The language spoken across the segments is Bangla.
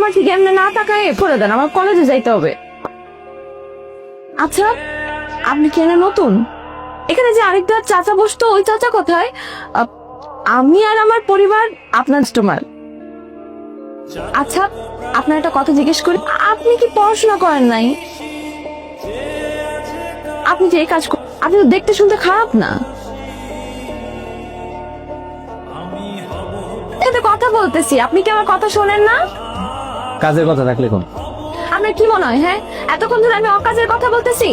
আমার ঠিক এমনি না তাকায় করে দেন, আমার কলেজে যাইতে হবে। আচ্ছা, আপনি কেন নতুন? এখানে যে আরেকটা চাচা বসতো, ওই চাচা কোথায়? আমি আর আমার পরিবার আপনার কাস্টমার। আচ্ছা, আপনার একটা কথা জিজ্ঞেস করি, আপনি কি পড়াশোনা করেন নাই? আপনি যে এই কাজ আপনি তো দেখতে শুনতে খারাপ না। এতে কথা বলতেছি, আপনি কি আমার কথা শোনেন না? কাজের কথা থাকলে কোন? আপনার কি মনে হয়, হ্যাঁ এতক্ষণ ধরে আমি অকাজের কথা বলতেছি?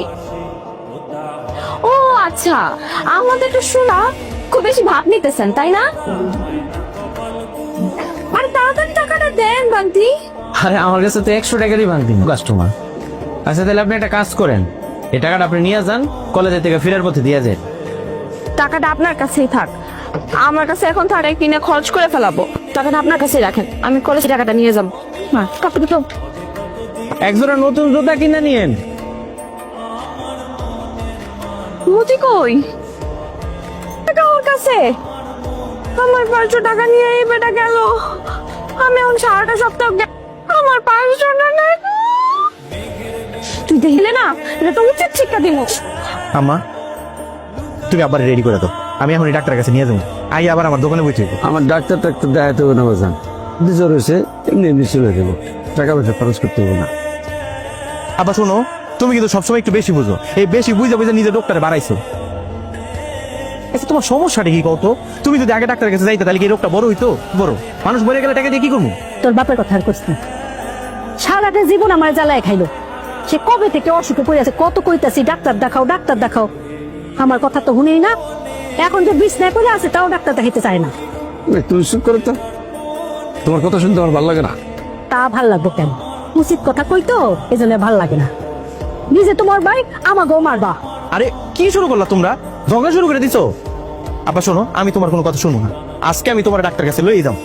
ও আচ্ছা, আমাদের একটু শোনা খুব বেশি ভাব নিতেছেন তাই না? আরে তাড়াতাড়ি টাকাটা দেন বান্টি। আরে আমার কাছে তো 100 টাকারই ভাঙতি কাস্টমার। আচ্ছা তাহলে আপনি একটা কাজ করেন, এই টাকাটা আপনি নিয়ে যান, কলেজে থেকে ফেরার পথে দিয়ে যান। টাকাটা আপনার কাছেই থাক, আমার কাছে এখন টাকা কিনে খরচ করে ফেলাবো। টাকাটা আপনার কাছেই রাখেন, আমি কলেজে টাকাটা নিয়ে যাবো। না টাকা তো একজোড়া নতুন জুতা কিনে নিয়েন। মুচি কই? টাকা ওর কাছে। আমার 500 টাকা নিয়ে এই বেটা গেল। আমি এখন সারাটা সপ্তাহ আমার 500 টাকা নাই। তুই দেখলে না, এটা তো উচিত শিক্ষা দিব। আম্মা, তুমি আবার রেডি করে দাও, আমি এখন ডাক্তারের কাছে নিয়ে যাবো। আই আবার আমার দোকানে বসে আমার ডাক্তার দেখাতে হবে না বাজান, জ্বর হয়েছে এমনি এমনি চলে দেবো, টাকা পয়সা খরচ করতে হবে না। আবার শোনো, তুমি কিন্তু সবসময় একটু বেশি বুঝো, এই বেশি বুঝে বুঝে নিজের ডক্টরে বাড়াইছো। আচ্ছা তোমার সমস্যাটা কি কত? তুমি যদি আগে ডাক্তারের কাছে যাইতে তাহলে কি এই রোগটা বড় হইতো? বড় মানুষ মরে গেলে টাকা দিয়ে কি করবো? তোর বাপের কথা আর করছি না। সারাটা জীবন আমার জ্বালায় খাইলো। সে কবে থেকে অসুখে পড়ে আছে, কত কইতাছি ডাক্তার দেখাও ডাক্তার দেখাও, আমার কথা তো শুনেই না। এখন যে বিছনায় পড়ে আছে তাও ডাক্তার দেখাইতে চায় না। তুমি চুপ করো তো, তোমার কথা শুনতে আমার ভালো লাগে না। তা ভাল লাগবো কেন? উচিত কথা কই তো, এই জন্য ভাল লাগে না। নিজে তোমার ভাই আমাকেও মারবা। আরে কি শুরু করলা তোমরা? ঝগড়া শুরু করে দিছো। আবার শোনো, আমি তোমার কোনো কথা শুনবো না। আজকে আমি তোমার ডাক্তার কাছে লই যাও।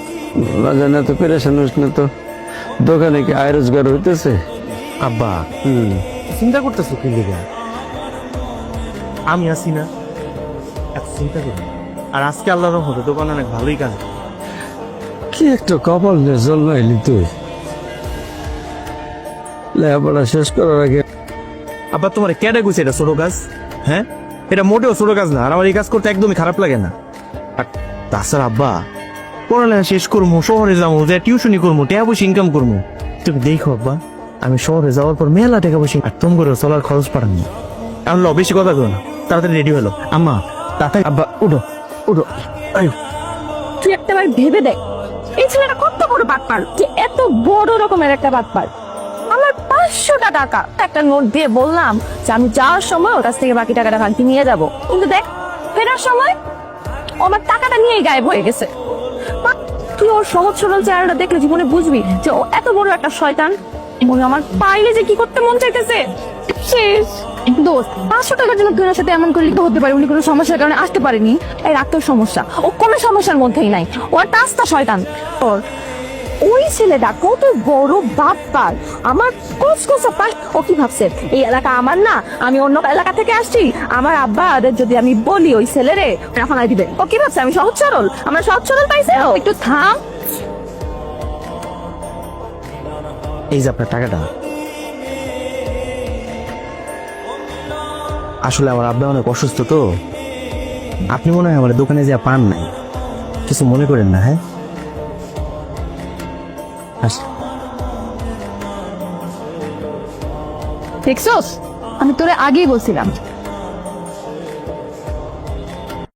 বাজান এত পেরেশান হইস না তো, দোকানে কি আয় রোজগার হইতেছে? আব্বা চিন্তা করতেছো কি লিগা? আমি আছি না, এত চিন্তা করি। আর আজকে আল্লাহর রহমতে দোকান অনেক ভালোই কাজ। কি একটা কপাল নিয়ে জন্মাইলি তুই, লেখাপড়া শেষ করার আগে। আবার তোমার কেডা কইছে এটা ছোট কাজ? হ্যাঁ, এটা মোটেও ছোট কাজ না, আর আমার এই কাজ করতে একদমই খারাপ লাগে না। আর তাছাড়া আব্বা, পড়ালেখা শেষ করবো, শহরে যাবো, যে টিউশনি করবো, টাকা পয়সা ইনকাম করবো। তুমি দেখো আব্বা, আমি শহরে যাওয়ার পর মেলা টাকা পয়সা, আর তুমি করে চলার খরচ পাঠানি। আমি বেশি কথা করো না, তাড়াতাড়ি রেডি হলো। আম্মা তাড়াতাড়ি, আব্বা উঠো উঠো। আয়ো। তুই একটাবার ভেবে দেখ, এই ছেলেটা কত বড় বাটপার, যে এত বড় রকমের একটা বাটপার। আমার 500 টাকা একটা নোট দিয়ে বললাম যে আমি যাওয়ার সময় ওর কাছ থেকে বাকি টাকাটা ভাঙতি নিয়ে যাব, কিন্তু দেখ ফেরার সময় ও আমার টাকাটা নিয়েই গায়েব হয়ে গেছে। তুই ওর সহজ সরল চেহারাটা দেখলে জীবনে বুঝবি যে ও এত বড় একটা শয়তান। মনে আমার পাইলে যে কি করতে মন চাইতেছে। শেষ দোস্ত, 500 টাকার জন্য তুই ওর সাথে এমন করলে তো হতে পারে উনি কোনো সমস্যার কারণে আসতে পারেনি। এই রাগ তোর সমস্যা, ও কোনো সমস্যার মধ্যেই নাই, ও একটা আস্তা শয়তান। ওর ওই ছেলেটা কত বড় বাপ্পার, আমার কসকসা পাশ। ও কি ভাবছে এই এলাকা আমার না, আমি অন্য এলাকা থেকে আসছি, আমার আব্বা যদি আমি বলি ওই ছেলেরে এখন দিবে, ও কি ভাবছে আমি সহজ সরল? আমরা সহজ সরল পাইছে। একটু থাম। এই যে আপনার টাকাটা। আসলে আমার আব্বা অনেক অসুস্থ তো, আপনি মনে হয় আমার দোকানে যা পান নাই, কিছু মনে করেন না। হ্যাঁ দেখছস, আমি তোরে আগেই বলছিলাম